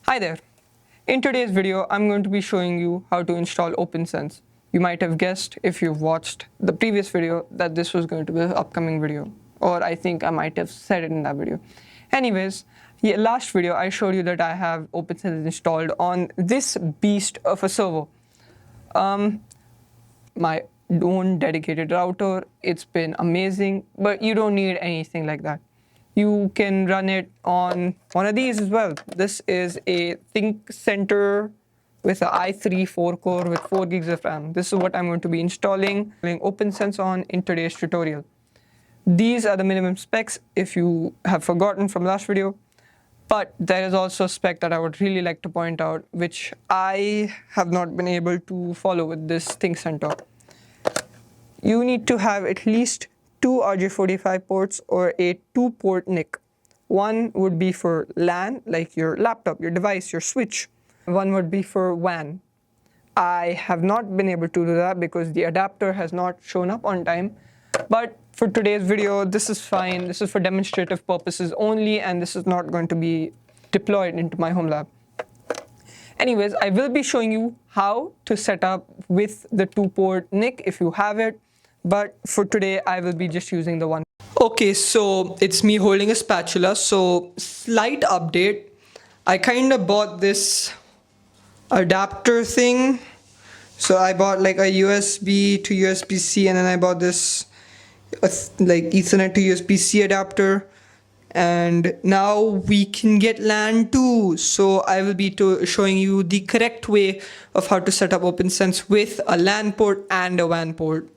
Hi there. In today's video, I'm going to be showing you how to install OPNsense. You might have guessed if you've watched the previous video that this was going to be an upcoming video, or I think I might have said it in that video. Anyways, last video I showed you that I have OPNsense installed on this beast of a server. My own dedicated router. It's been amazing, but you don't need anything like that. You can run it on one of these as well. This is a Think Center with an i3 4-core with 4 gigs of RAM. This is what I'm going to be installing OPNsense on in today's tutorial. These are the minimum specs if you have forgotten from last video. But there is also a spec that I would really like to point out, which I have not been able to follow with this Think Center. You need to have at least 2 RJ45 ports or a 2-port NIC. One would be for LAN, like your laptop, your device, your switch. One would be for WAN. I have not been able to do that because the adapter has not shown up on time. But for today's video, this is fine. This is for demonstrative purposes only, and this is not going to be deployed into my home lab. Anyways, I will be showing you how to set up with the 2-port NIC if you have it. But for today, I will be just using the one. Okay, so it's me holding a spatula. So slight update. I kind of bought this adapter thing. So I bought like a USB to USB-C, and then I bought this like Ethernet to USB-C adapter. And now we can get LAN too. So I will be showing you the correct way of how to set up OPNsense with a LAN port and a WAN port.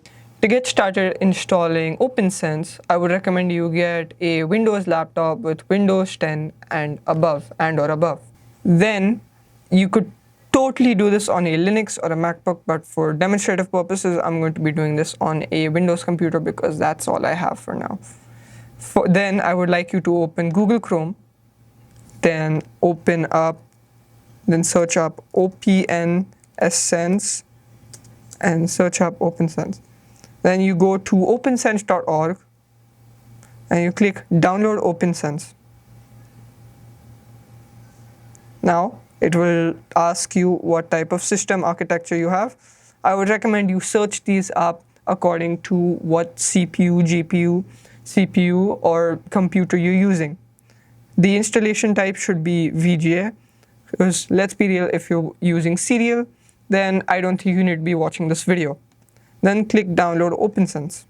To get started installing OPNsense, I would recommend you get a Windows laptop with Windows 10 and above, Then you could totally do this on a Linux or a MacBook, but for demonstrative purposes, I'm going to be doing this on a Windows computer because that's all I have for now. Then I would like you to open Google Chrome, then search up OPNsense and search up OPNsense. Then you go to opnsense.org and you click download OPNsense. Now it will ask you what type of system architecture you have. I would recommend you search these up according to what CPU, GPU, CPU or computer you're using. The installation type should be VGA, because let's be real, if you're using serial, then I don't think you need to be watching this video. Then click download OPNsense.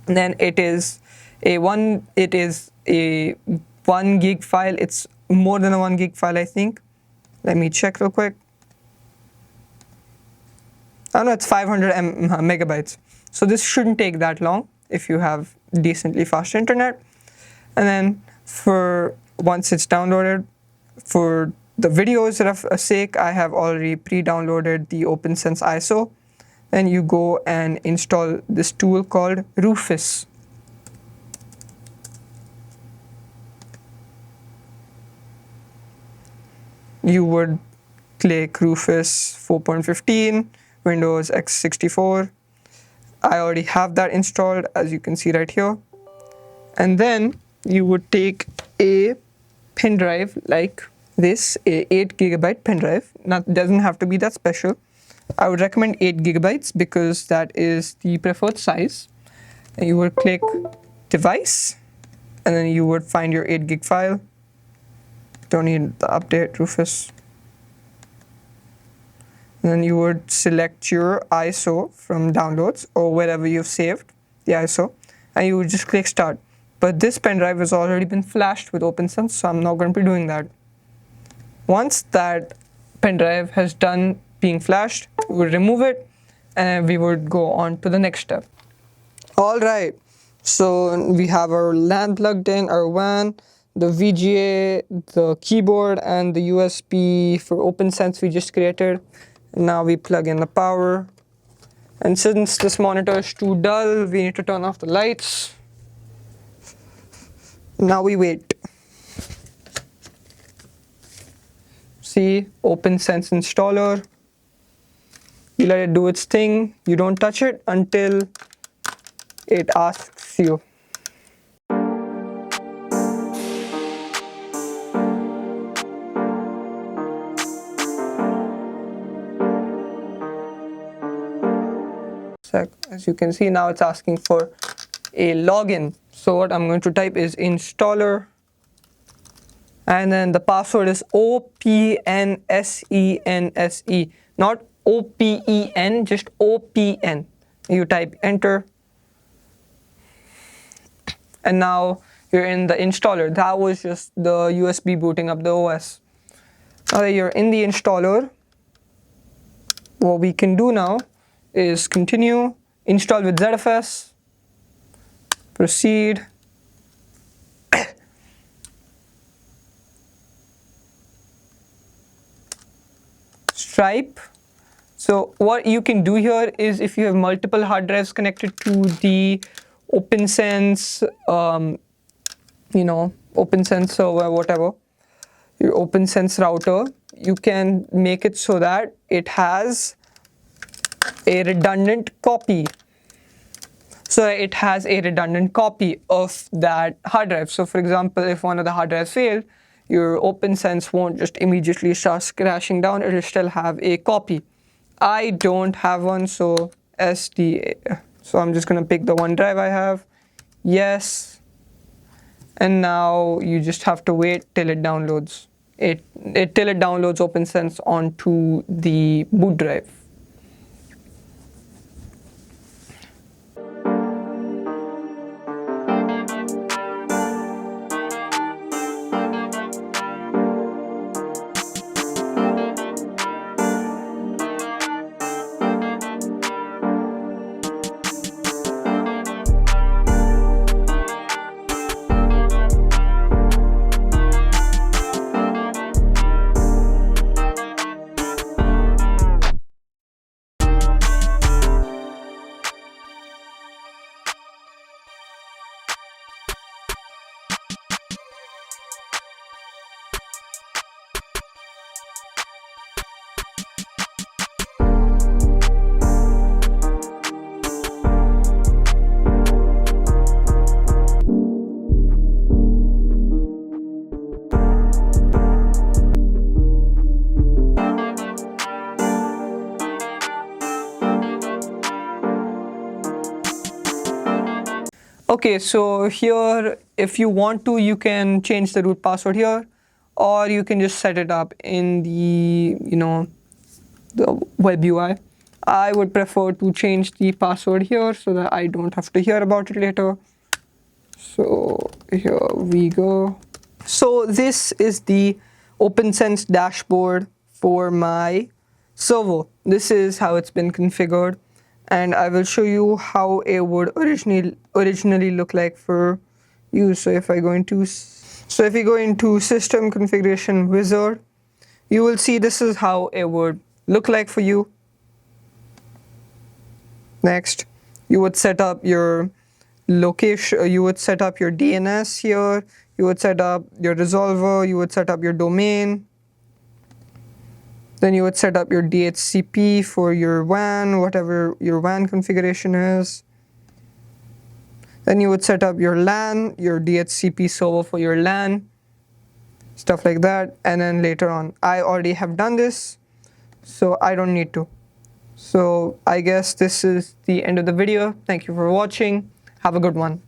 Then it is a 1 gig file. It's more than a 1 gig file, I think. Let me check real quick. Oh no, it's 500 megabytes. So this shouldn't take that long if you have decently fast internet. And then once it's downloaded, for the videos sake, I have already pre-downloaded the OPNsense ISO. Then you go and install this tool called Rufus. You would click Rufus 4.15, Windows x64. I already have that installed, as you can see right here. And then you would take a pen drive like this, a 8 gigabyte pen drive. Now, it doesn't have to be that special. I would recommend 8 gigabytes because that is the preferred size. And you would click device, and then you would find your 8 gig file. Don't need the update, Rufus. And then you would select your ISO from downloads or wherever you've saved the ISO, and you would just click start. But this pen drive has already been flashed with OPNsense, so I'm not going to be doing that. Once that pen drive has done being flashed, we would remove it and we would go on to the next step. All right, so we have our LAN plugged in, our WAN, the VGA, the keyboard, and the USB for OPNsense we just created. Now we plug in the power. And since this monitor is too dull, we need to turn off the lights. Now we wait. See, OPNsense installer. You let it do its thing. You don't touch it until it asks you. As you can see, now it's asking for a login. So what I'm going to type is installer, and then the password is OPNsense, not OPEN, just OPN. You type enter, and now you're in the installer. That was just the USB booting up the OS. Now that you're in the installer, what we can do now is continue, install with ZFS, proceed, Stripe. So what you can do here is, if you have multiple hard drives connected to the OPNsense, OPNsense server, whatever, your OPNsense router, you can make it so that it has a redundant copy. So it has a redundant copy of that hard drive. So for example, if one of the hard drives failed, your OPNsense won't just immediately start crashing down. It will still have a copy. I don't have one, so SDA. So I'm just going to pick the one drive I have. Yes. And now you just have to wait till it downloads. Till it downloads OPNsense onto the boot drive. Okay, so here, if you want to, you can change the root password here, or you can just set it up in the, the web UI. I would prefer to change the password here so that I don't have to hear about it later. So here we go. So this is the OPNsense dashboard for my server. This is how it's been configured, and I will show you how it would originally look like for you. So if you go into System Configuration Wizard, you will see this is how it would look like for you. Next, you would set up your location, you would set up your DNS here, you would set up your resolver, you would set up your domain, then you would set up your DHCP for your WAN, whatever your WAN configuration is. Then you would set up your LAN, your DHCP server for your LAN, stuff like that. And then later on, I already have done this, so I don't need to. So I guess this is the end of the video. Thank you for watching. Have a good one.